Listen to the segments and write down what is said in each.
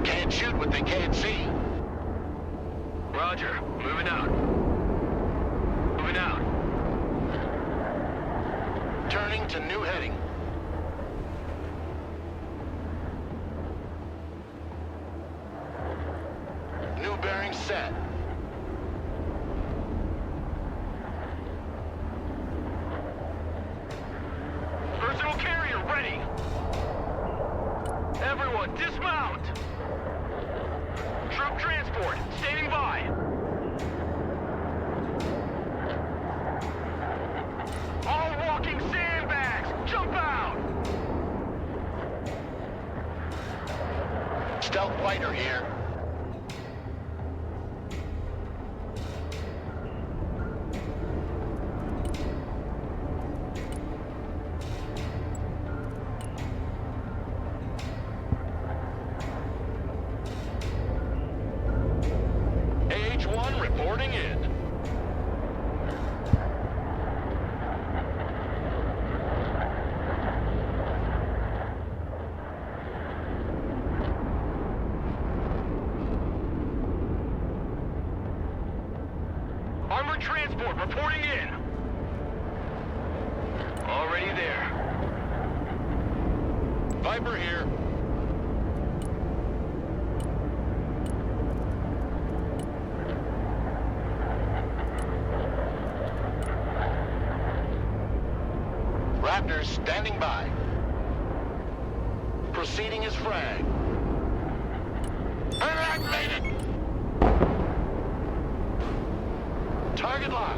Can't shoot what they can't see. Roger. Moving out. Moving out. Turning to new heading. New bearing set. Personal carrier ready. Everyone, dismount. Troop transport, standing by. All walking sandbags, jump out. Stealth fighter here. AH-1 reporting in. Armored transport reporting in. Already there. Viper here. Raptors standing by. Proceeding as frag. Activated! Target lock.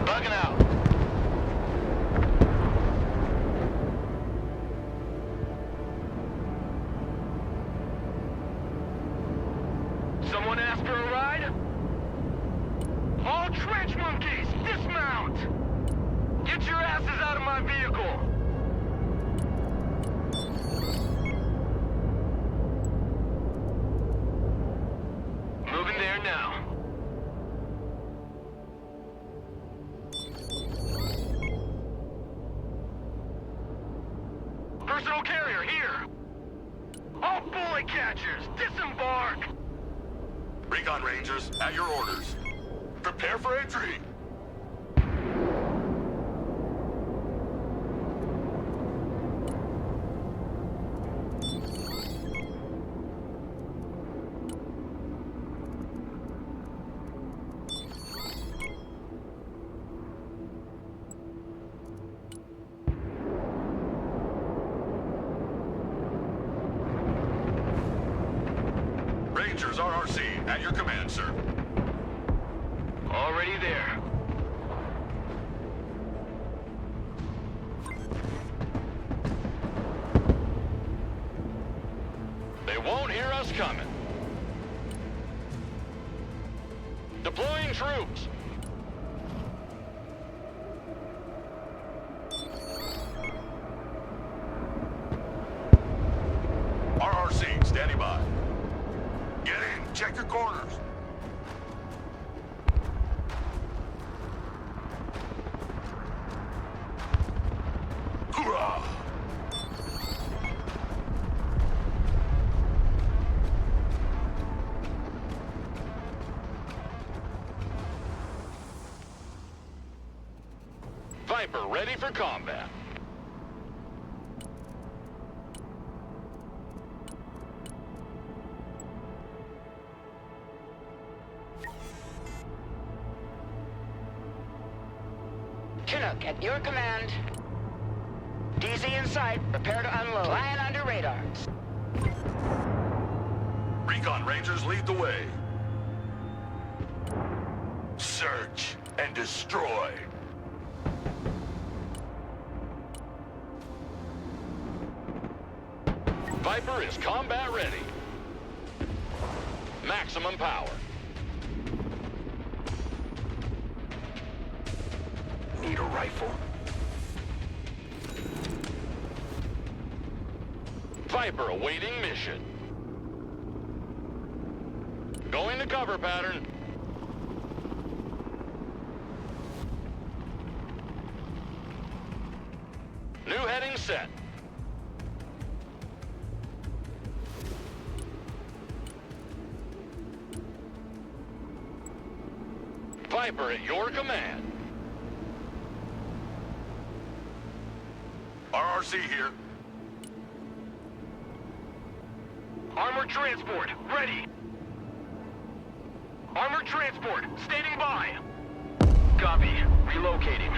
Bugging out. Someone asked for a ride? All trench monkeys, dismount! Get your asses out of my vehicle! Moving there now. Personal carrier here! All bullet catchers, disembark! Recon Rangers, at your orders. Prepare for entry. Rangers RRC, at your command, sir. Already there. They won't hear us coming. Deploying troops. RRC, standing by. Get in, check your corners. Hoorah! Viper ready for combat. Chinook, at your command. DZ in sight. Prepare to unload. Flying under radar. Recon Rangers lead the way. Search and destroy. Viper is combat ready. Maximum power. Need a rifle? Viper awaiting mission. Going to cover pattern. New heading set. Viper at your command. RRC here. Armored transport, ready. Armored transport, standing by. Copy. Relocating.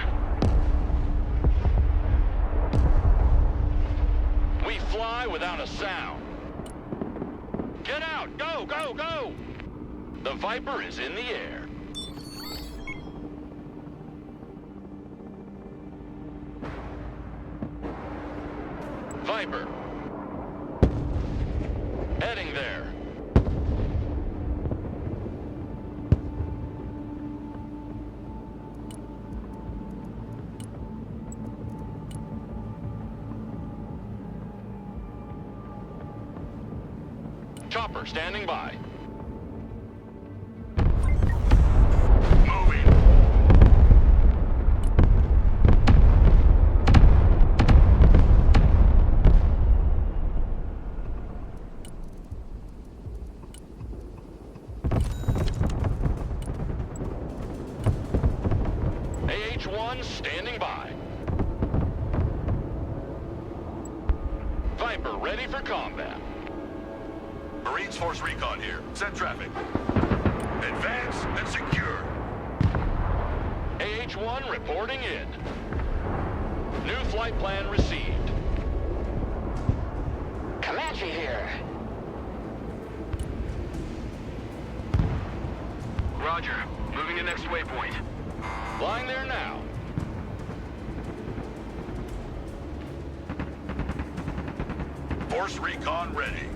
We fly without a sound. Get out! Go, go, go! The Viper is in the air. Viper. Heading there. Chopper standing by. Moving. AH-1 standing by. Viper ready for combat. Marines Force Recon here. Send traffic. Advance and secure. AH-1 reporting in. New flight plan received. Comanche here. Roger. Moving to next waypoint. Flying there now. Force Recon ready.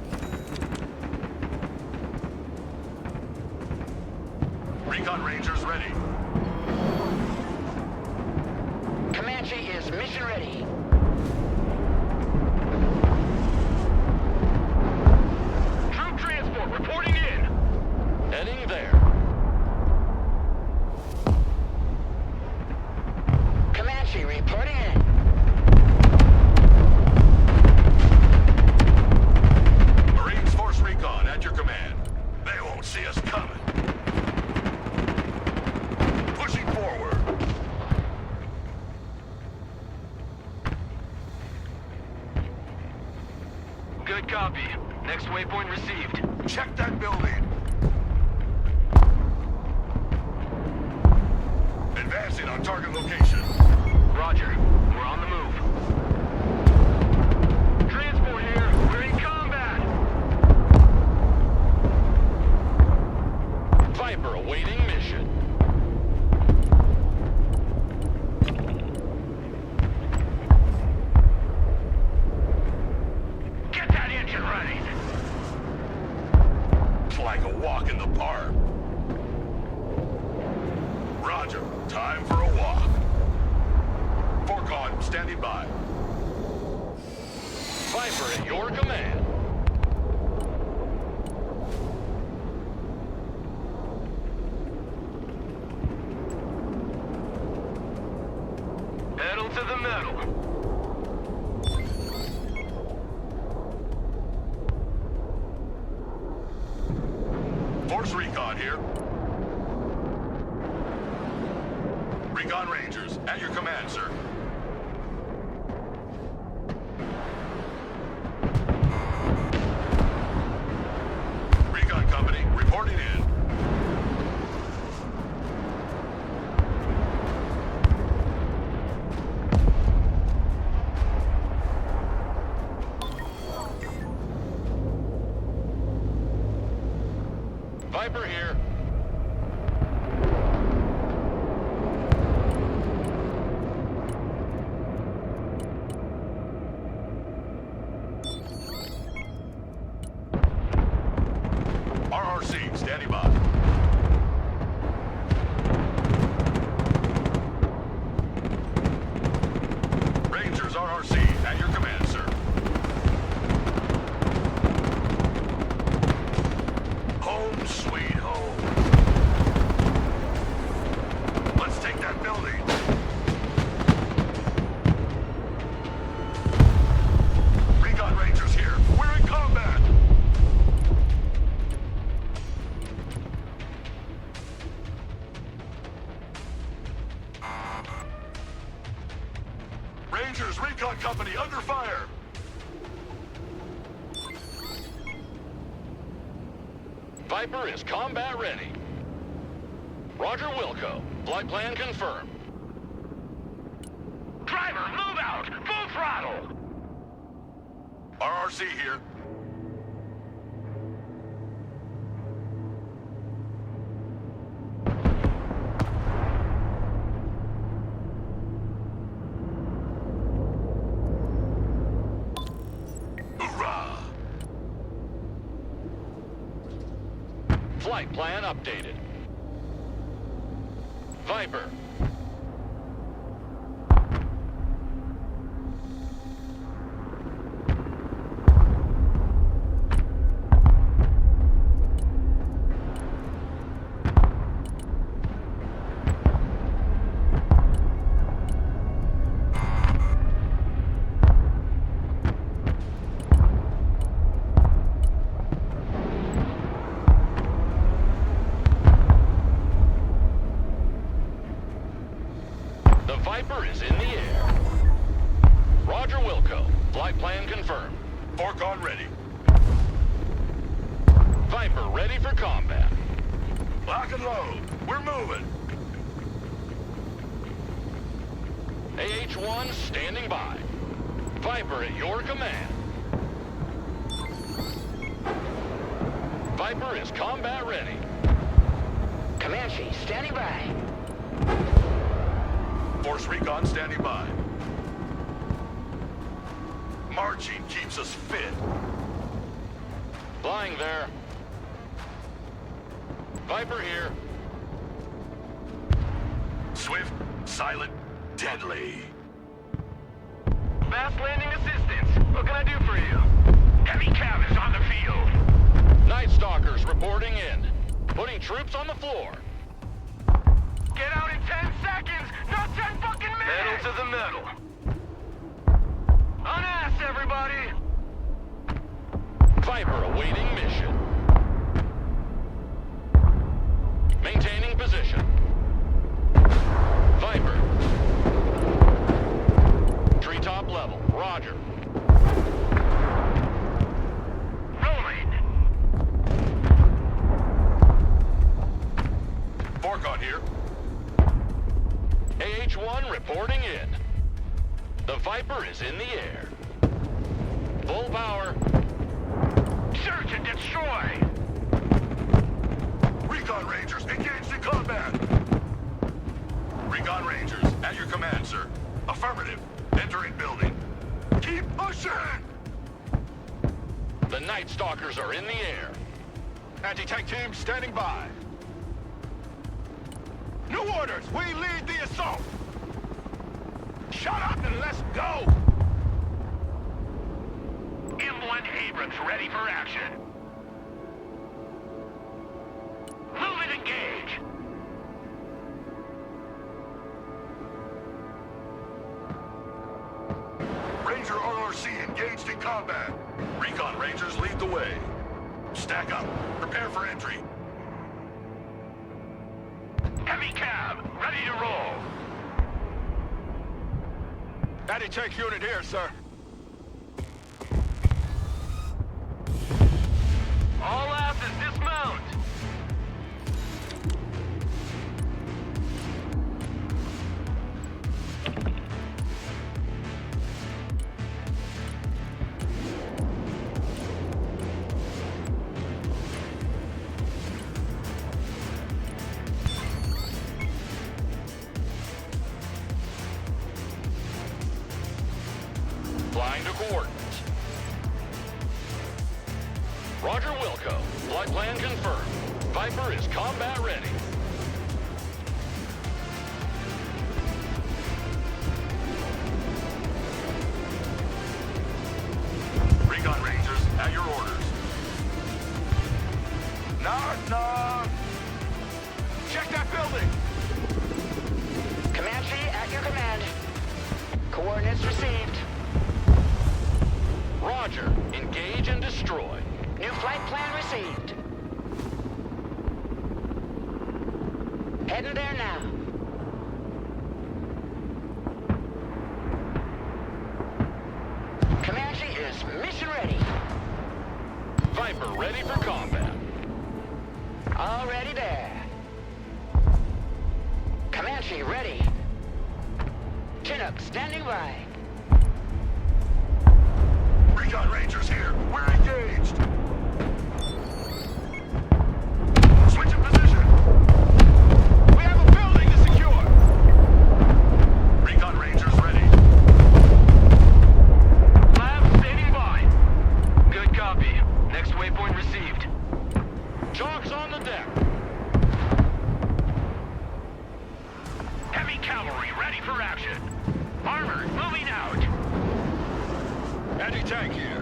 Recon Rangers ready. Comanche is mission ready. Troop transport reporting in. Heading there. Comanche reporting in. Marines Force Recon at your command. They won't see us coming. Pushing forward. Good copy. Next waypoint received. Check that building. Advancing on target location. Roger. We're on the move. Transport here. We're in combat. Viper awaiting mission. Get that engine running. It's like a walk in the park. Roger. Time for a walk. Forcon standing by. Viper at your command. Pedal to the metal. Force Recon here. Recon Rangers at your command, sir. Recon Company reporting in. Viper here. RRC standing by. Rangers RRC at your command, sir. Home sweet home. Let's take that building. Recon Rangers here. We're in combat. Viper is combat ready. Roger Wilco. Flight plan confirmed. Driver, move out! Full throttle! RRC here. Hoorah! Flight plan updated. Viper. The Viper is in the air. Roger Wilco. Flight plan confirmed. Fork-on ready. Viper ready for combat. Lock and load. We're moving. AH-1 standing by. Viper at your command. Viper is combat ready. Comanche, standing by. Force recon standing by. Marching keeps us fit. Flying there. Viper here. Swift, silent, deadly. Fast landing assistance. What can I do for you? Heavy cav is on the field. Night Stalkers reporting in. Putting troops on the floor. Get out in 10 seconds! Not 10 fucking minutes! Pedal to the metal. On ass, everybody! Viper awaiting mission. Maintaining position. Viper. Treetop level. Roger. Rolling. Fork-on here. AH-1 reporting in. The Viper is in the air. Full power. Search and destroy! Recon Rangers engaged in combat. Recon Rangers, at your command, sir. Affirmative. Entering building. Keep pushing! The Night Stalkers are in the air. Anti-tank team standing by. New orders! We lead the assault! Shut up and let's go! M1 Abrams ready for action. Move and engage. Ranger RRC engaged in combat. Recon Rangers lead the way. Stack up. Prepare for entry. Heavy cab, ready to roll. Anti-tank unit here, sir. All asses dismount. Flying to coordinates. Roger Wilco. Flight plan confirmed. Viper is combat ready. Recon Rangers, at your orders. Knock, knock! Check that building! Comanche, at your command. Coordinates received. Roger. Engage and destroy. New flight plan received. Heading there now. Comanche is mission ready. Viper ready for combat. Already there. Comanche ready. Chinook standing by. Recon Rangers here. We're engaged. Switch in position. We have a building to secure. Recon Rangers ready. Lab standing by. Good copy. Next waypoint received. Chalk's on the deck. Heavy cavalry ready for action. Armor moving out. Anti-tank here.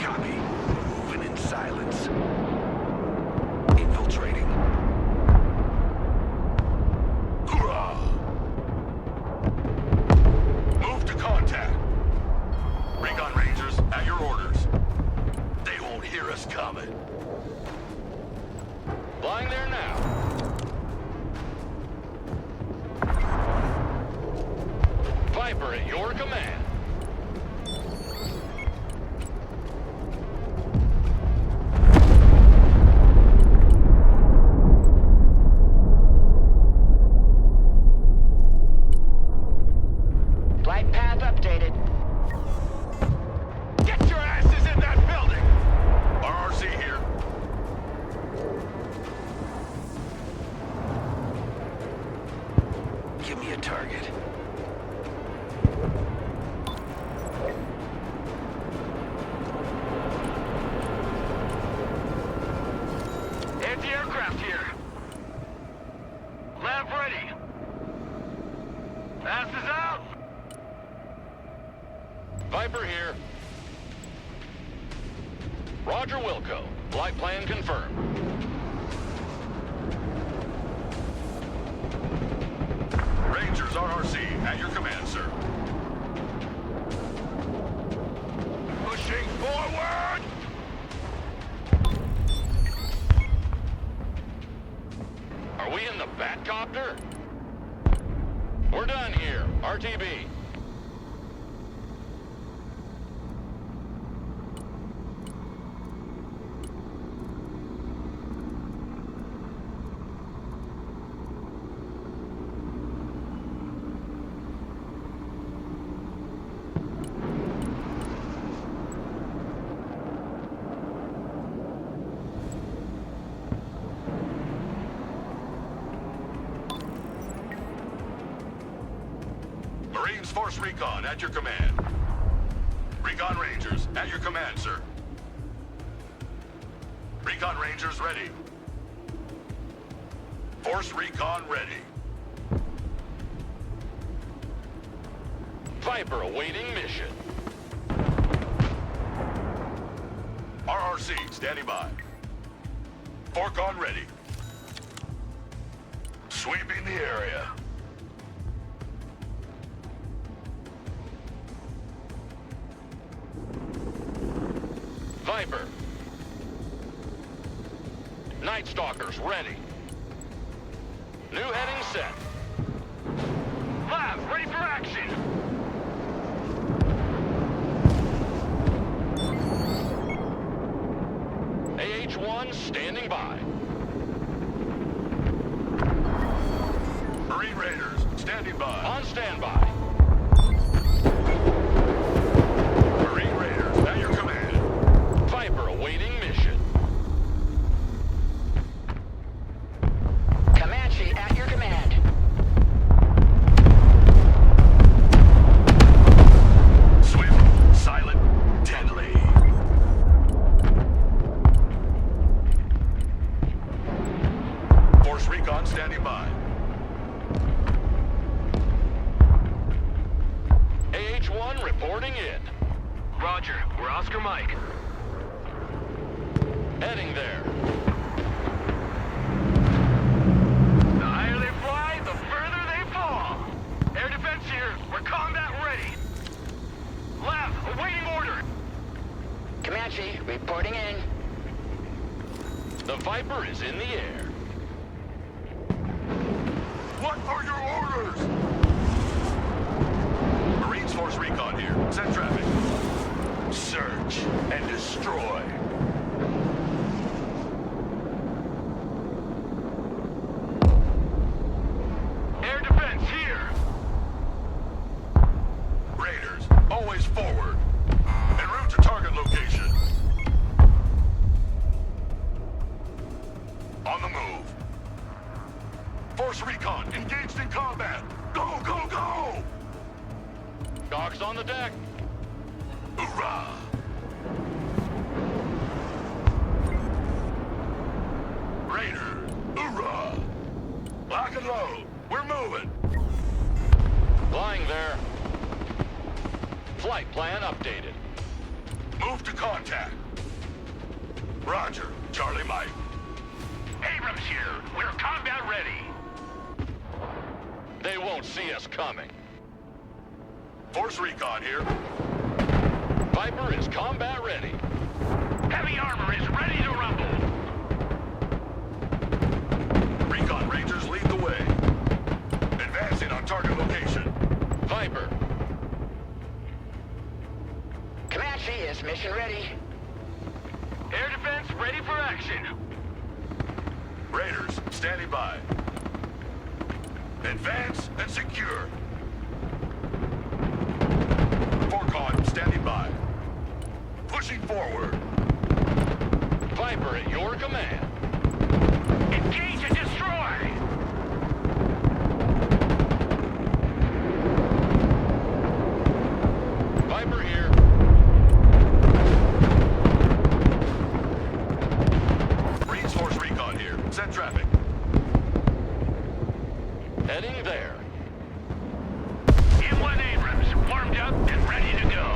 Copy. Moving in silence. Infiltrating. Hoorah! Move to contact. Recon Rangers, at your orders. They won't hear us coming. Flying there now. Viper at your command. Flight path updated. Get your asses in that building! RRC here. Give me a target. Anti-aircraft here. Lab ready. Passes out. Viper here. Roger Wilco. Flight plan confirmed. Rangers RRC, at your command, sir. Pushing forward! Are we in the Batcopter? We're done here. RTB. Marines Force Recon, at your command. Recon Rangers, at your command, sir. Recon Rangers ready. Force Recon ready. Viper awaiting mission. RRC, standing by. Forcon ready. Sweeping the area. Viper. Night Stalkers ready. New heading set. Lab ready for action. AH-1 standing by. Marine Raiders, standing by. On standby. Marine Raiders, at your command. Viper awaiting mission. Comanche at your command. Swift, silent, deadly. Force Recon standing by. AH-1 reporting in. Roger, we're Oscar Mike. Heading there. The higher they fly, the further they fall. Air defense here, we're combat ready. Lab, awaiting order. Comanche reporting in. The Viper is in the air. What are your orders? Marines Force Recon here. Send traffic. Search and destroy. destroy. Air defense here. Raiders, always forward. En route to target location. On the move. Force recon engaged in combat. Go, go, go! Dogs on the deck. Hoorah! Raiders, hoorah! Lock and load. We're moving. Flying there. Flight plan updated. Move to contact. Roger, Charlie Mike. Abrams here. We're combat ready. They won't see us coming. Force recon here. Viper is combat ready. Heavy armor is ready to rumble. Recon Rangers lead the way. Advancing on target location. Viper. Comanche is mission ready. Air defense ready for action. Raiders, standing by. Advance and secure. Forcon, standing by. Pushing forward. Viper at your command. Engage and destroy! Viper here. Marines Force recon here. Send traffic. Heading there. M1 Abrams, warmed up and ready to go.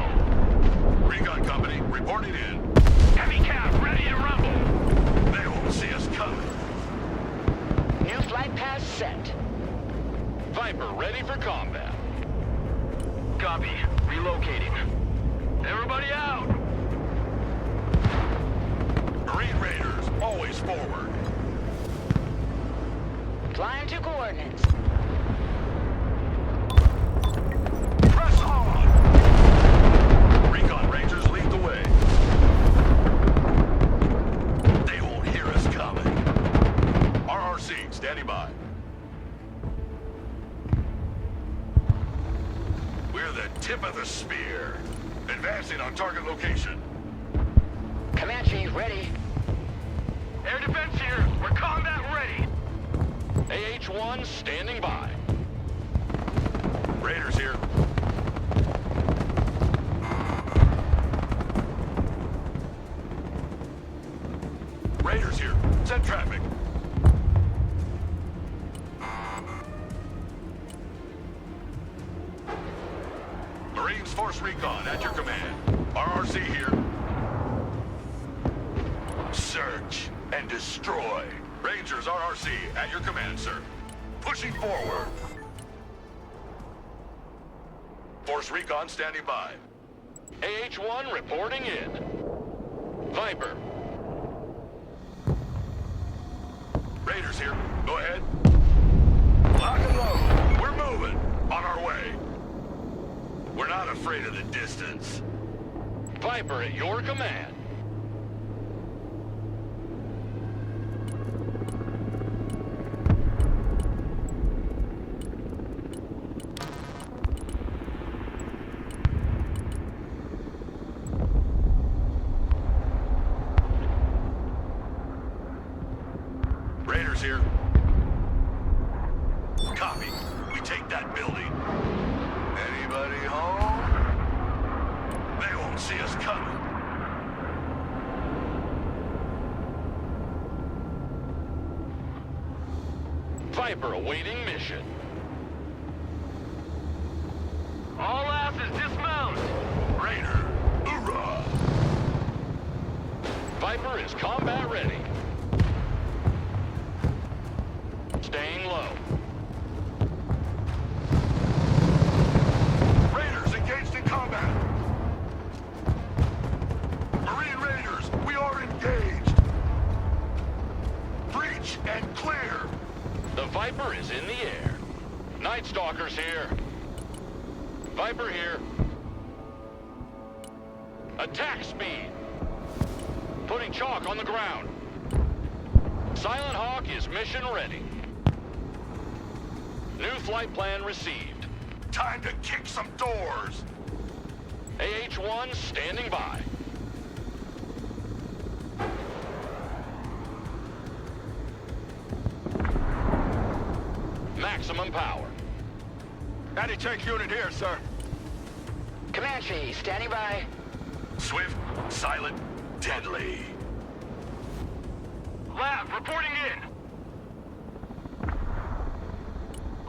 Recon company, reporting in. Heavy cap ready to rumble. They won't see us coming. New flight path set. Viper ready for combat. Copy. Relocating. Everybody out! Marine Raiders, always forward. Flying to coordinates. Press on! Recon Rangers lead the way. They won't hear us coming. RRC, standing by. We're the tip of the spear. Advancing on target location. Comanche ready. Air defense here. We're combat ready. AH-1 standing by. Raiders here. Raiders here. Send traffic. Marines Force Recon at your command. RRC here. Search and destroy. Rangers RRC at your command, sir. Pushing forward. Force Recon standing by. AH-1 reporting in. Viper. Raiders here. Go ahead. Lock and load. We're moving. On our way. We're not afraid of the distance. Viper at your command. Raiders here. Copy. We take that building. Anybody home? They won't see us coming. Viper awaiting mission. All asses dismount. Raider, hoorah! Viper is combat ready. Staying low. Raiders engaged in combat. Marine Raiders, we are engaged. Breach and clear. The Viper is in the air. Night Stalkers here. Viper here. Attack speed. Putting chalk on the ground. Silent Hawk is mission ready. New flight plan received. Time to kick some doors. AH-1 standing by. Maximum power. Anti-tank unit here, sir. Comanche, standing by. Swift, silent, deadly. Lab, reporting in.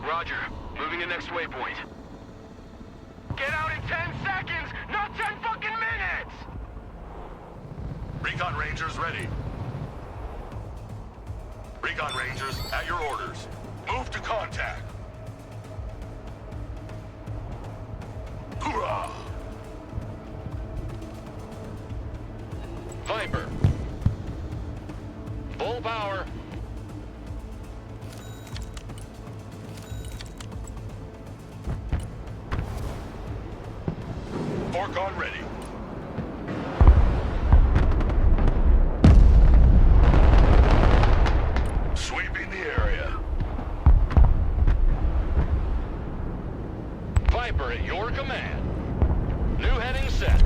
Roger. Moving to next waypoint. Get out in 10 seconds, not 10 fucking minutes! Recon Rangers ready. Recon Rangers at your orders. Move to contact. Hoorah! Viper. Full power. Fork ready. Sweeping the area. Viper at your command. New heading set.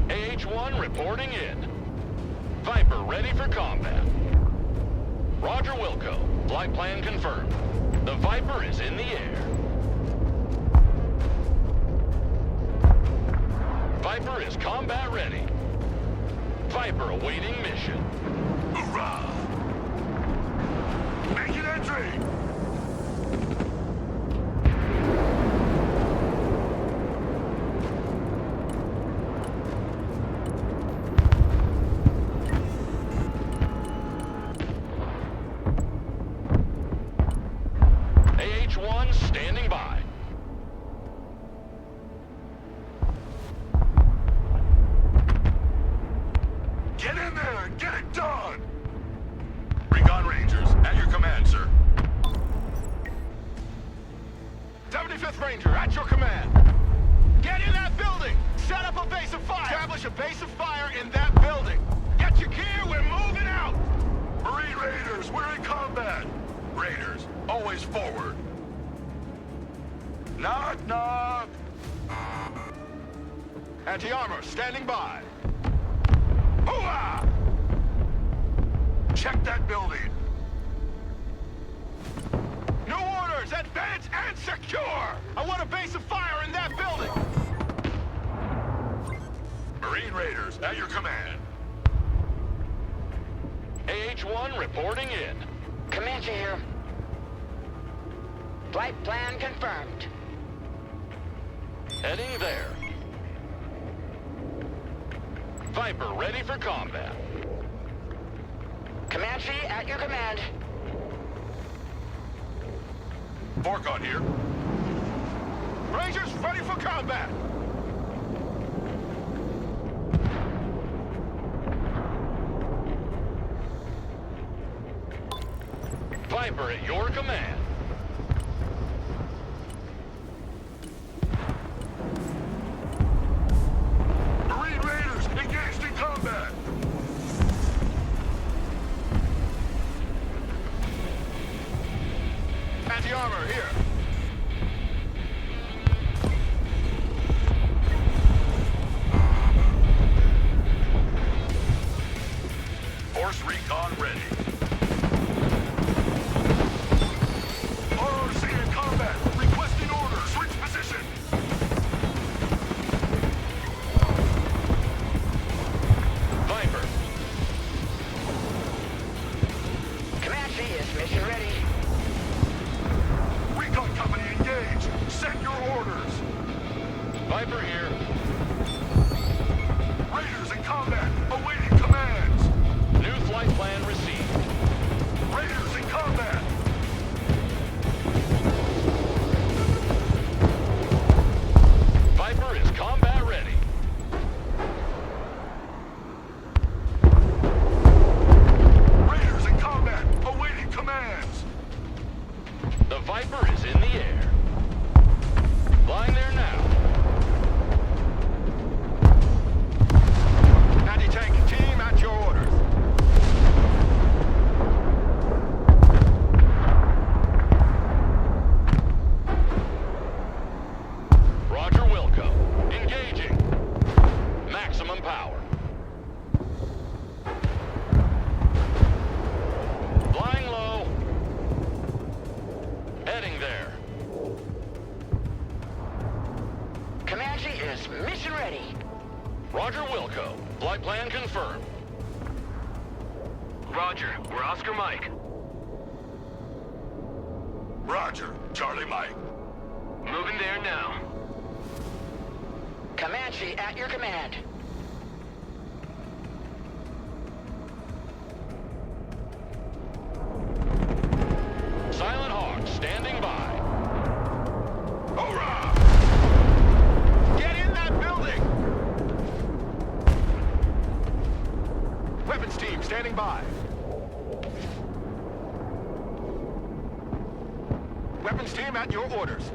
AH-1 reporting in. Viper ready for combat. Roger Wilco. Flight plan confirmed. The Viper is in the air. Viper is combat ready. Viper awaiting mission. Hoorah! Making entry! AH-1 standing by. Get in there and get it done! Recon Rangers, at your command, sir. 75th Ranger, at your command. Get in that building! Set up a base of fire! Establish a base of fire in that building! Get your gear, we're moving out! Marine Raiders, we're in combat! Raiders, always forward. Knock, knock! Anti-armor, standing by. Hooah! Check that building. New orders, advance and secure! I want a base of fire in that building! Marine Raiders, at your command. AH-1 reporting in. Comanche here. Flight plan confirmed. Heading there. Viper ready for combat. Comanche, at your command. Fork here. Rangers, ready for combat! Viper at your command. Marine Raiders, engaged in combat. Anti-armor, here. Force recon ready. Roger Wilco. Flight plan confirmed. Roger, we're Oscar Mike. Roger, Charlie Mike. Moving there now. Comanche at your command. Silent Hawk standing by. Hoorah! Get in that building! Weapons team standing by. Weapons team at your orders.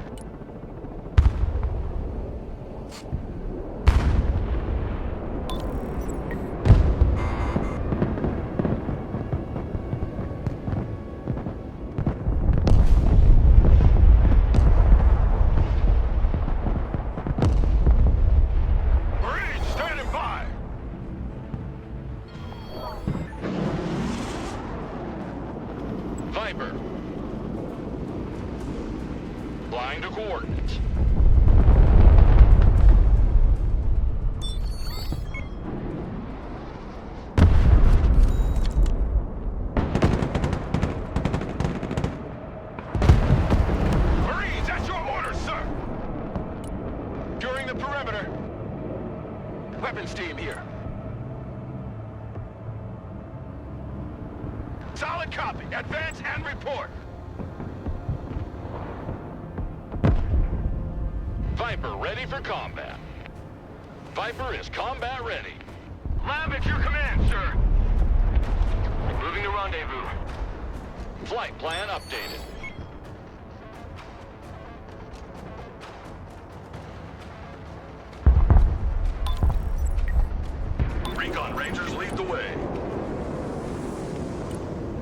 Marines standing by. Viper. Flying to coordinates. Marines at your orders, sir. During the perimeter. Weapons team here. Solid copy. Advance and report. Viper ready for combat. Viper is combat ready. Lab at your command, sir. Moving to rendezvous. Flight plan updated. Recon Rangers lead the way.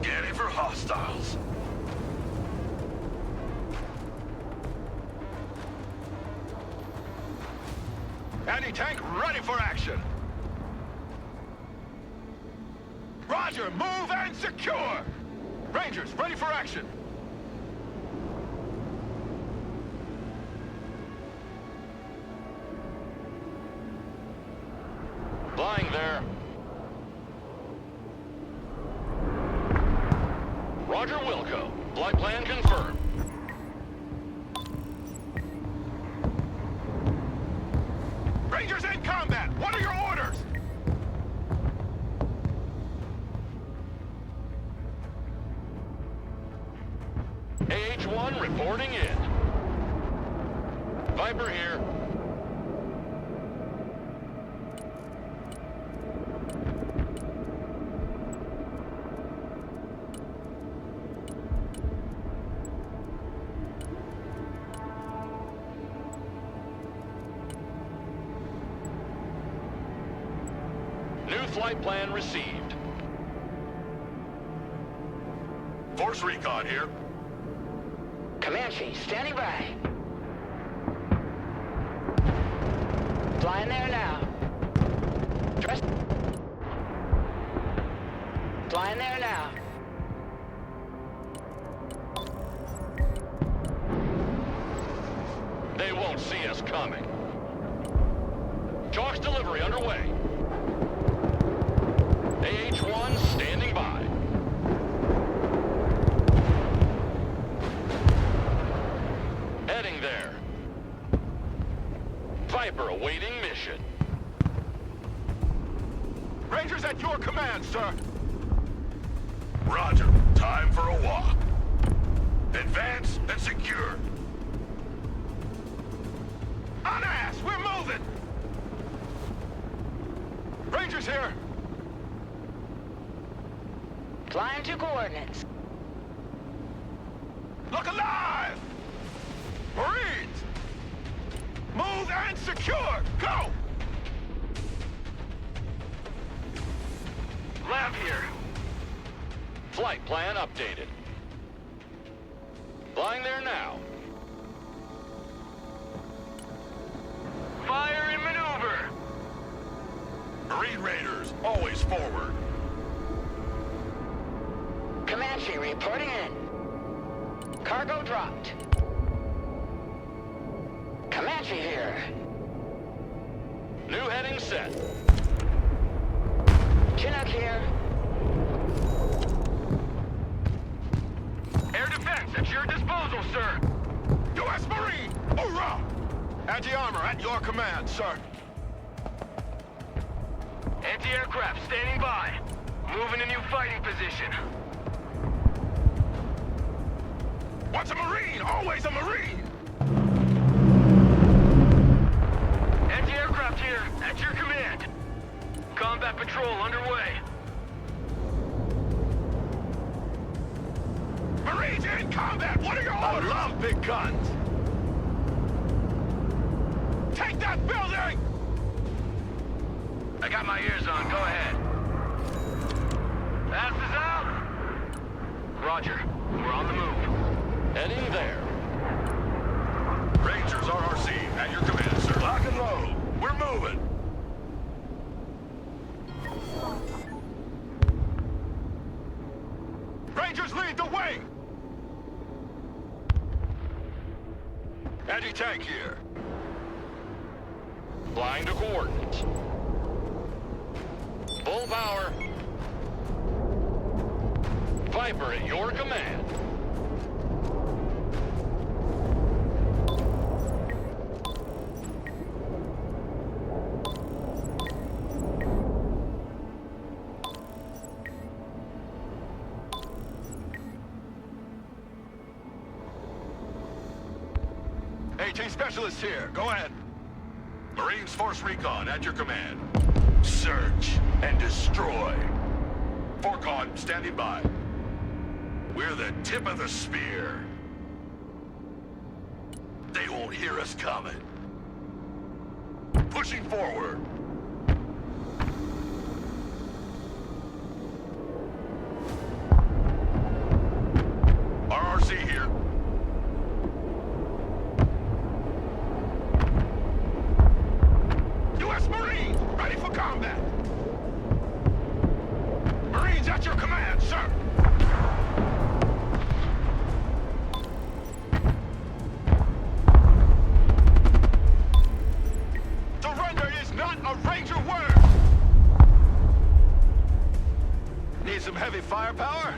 Scanning for hostiles. Anti-tank ready for action. Roger, move and secure. Rangers ready for action. Flying there. Roger Wilco. Flight plan confirmed. Rangers in combat. What are your orders? AH-1 reporting in. Viper here. New flight plan received. Force Recon here. Comanche standing by. Flying there now. Dress. Flying there now. They won't see us coming. Chalk's delivery underway. AH-1 standing by. Heading there. Viper awaiting mission. Rangers at your command, sir. Roger. Time for a walk. Advance and secure. On ass, we're moving. Rangers here. Flying to coordinates. Look alive! Marines! Move and secure! Go! Lab here. Flight plan updated. Flying there now. Fire in maneuver. Marine Raiders, always forward. Comanche reporting in. Cargo dropped. Comanche here. New heading set. Chinook here. Air defense at your disposal, sir. U.S. Marine! Hoorah! Anti-armor at your command, sir. Anti-aircraft standing by. Moving a new fighting position. Once a Marine, always a Marine! Anti-aircraft here at your command. Combat patrol underway. Marines in combat! What are your orders? I love big guns! Take that building! I got my ears on. Go ahead. Ass is out. Roger. We're on the move. Heading there. Rangers RRC at your command, sir. Lock and load. We're moving. Rangers lead the way! Anti-tank here. Flying to coordinates. Full power. Viper at your command. AT specialist here. Go ahead. Marines Force Recon at your command. Search and destroy. Forcon standing by. We're the tip of the spear. They won't hear us coming. Pushing forward. RRC here. U.S. Marines, ready for combat. Marines at your command, sir. Surrender is not a Ranger word. Need some heavy firepower?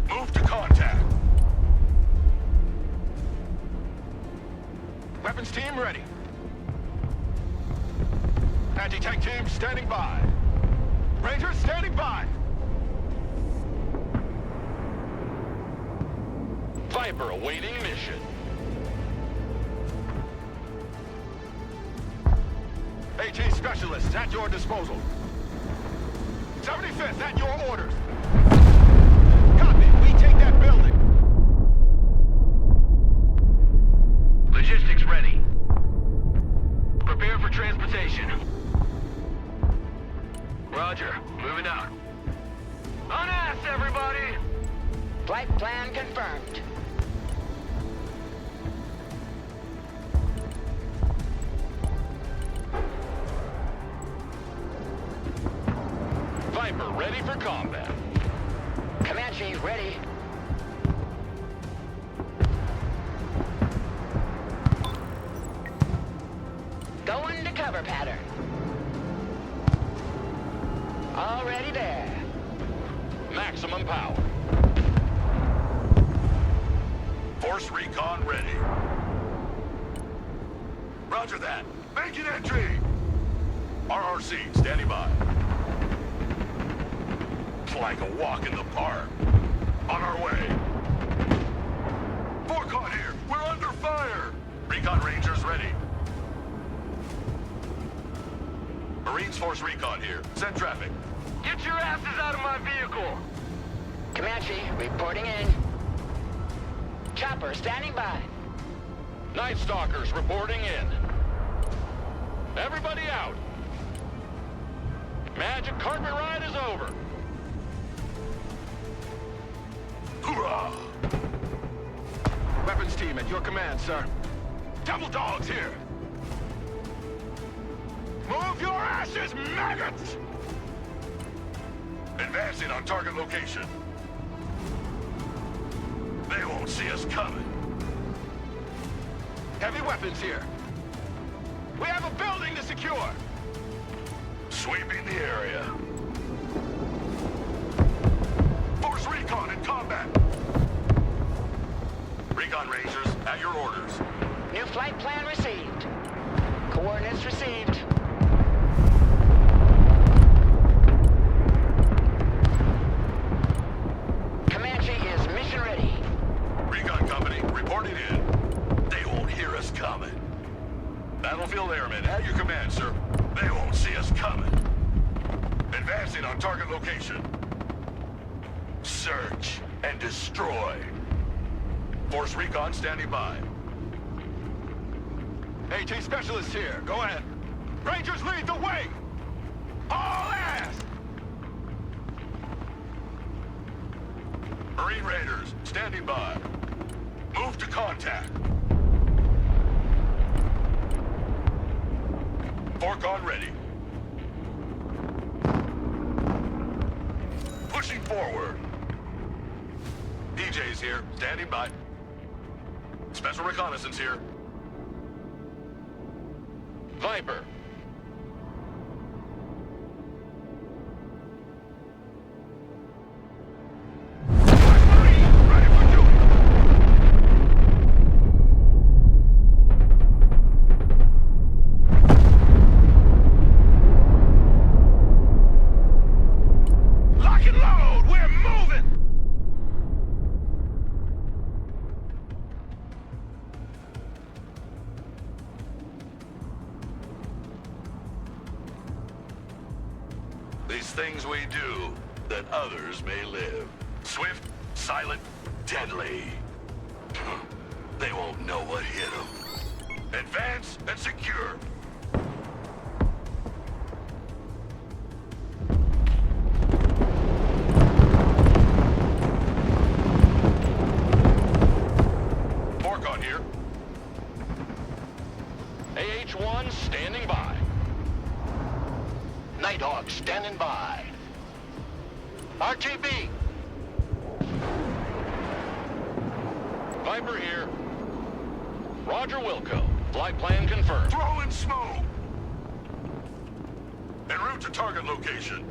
Move to contact. Weapons team ready. Anti-tank team standing by. Rangers standing by. Viper awaiting mission. AT specialists at your disposal. 75th at your orders. Copy. We take that building. Logistics ready. Prepare for transportation. Roger. Moving out. On ass, everybody! Flight plan confirmed. Viper ready for combat. Comanche ready. Going to cover pattern. Already there. Maximum power. Force Recon ready. Roger that. Making entry. RRC standing by. It's like a walk in the park. On our way. Forcon here. We're under fire. Recon Rangers ready. Marines Force Recon here. Send traffic. Get your asses out of my vehicle! Comanche reporting in. Chopper standing by. Night Stalkers reporting in. Everybody out. Magic carpet ride is over. Hoorah! Weapons team at your command, sir. Double dogs here. Move your asses, maggots! Advancing on target location. They won't see us coming. Heavy weapons here. We have a building to secure. Sweeping the area. Force recon in combat. Recon Rangers, at your orders. New flight plan received. Coordinates received. Comanche is mission ready. Recon Company, reporting in. They won't hear us coming. Battlefield Airmen, at your command, sir. They won't see us coming. Advancing on target location. Search and destroy. Force Recon standing by. AT Specialist here. Go ahead. Rangers lead the way! All ass! Marine Raiders, standing by. Move to contact. Forcon ready. Pushing forward. DJ's here, standing by. Special reconnaissance here. Viper. Ready for duty. Lock and load! We're moving! These things we do, that others may live. Swift, silent, deadly. They won't know what hit them. Advance and secure. Forcon here. AH-1 standing by. Nighthawk standing by. RTB. Viper here. Roger Wilco. Flight plan confirmed. Throwing smoke. En route to target location.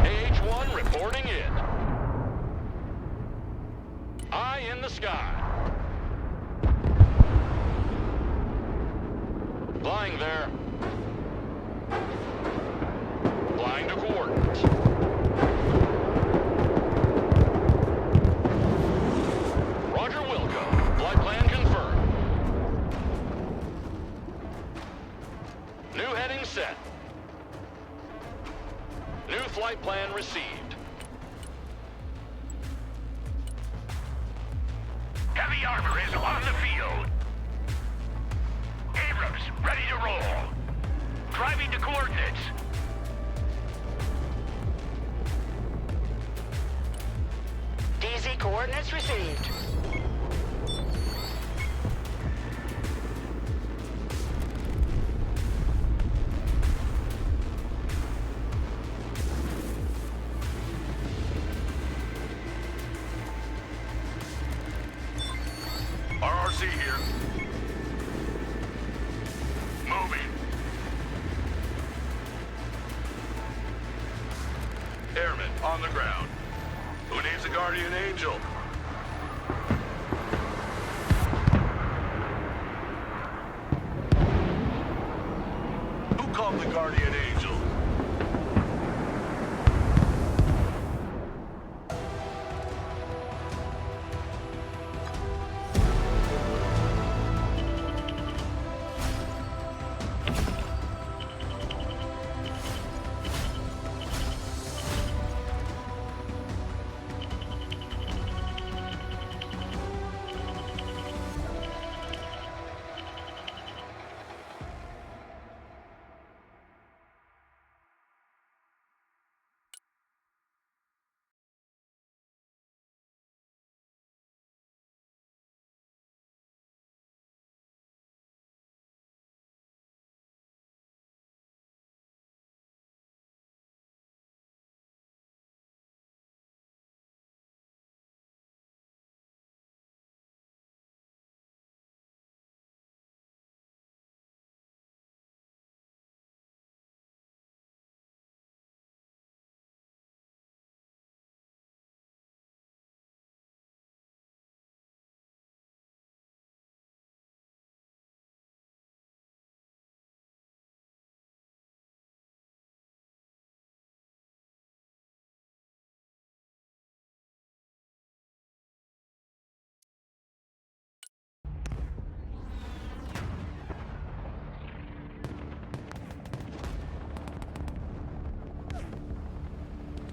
AH-1 reporting in. Eye in the sky. Flying there. Flying to coordinates. Roger Wilco. Flight plan confirmed. New heading set. New flight plan received. Heavy armor is on the field. Abrams, ready to roll. Driving to coordinates. DZ coordinates received. RRC here. Moving. Airmen on the ground. Who needs a guardian angel?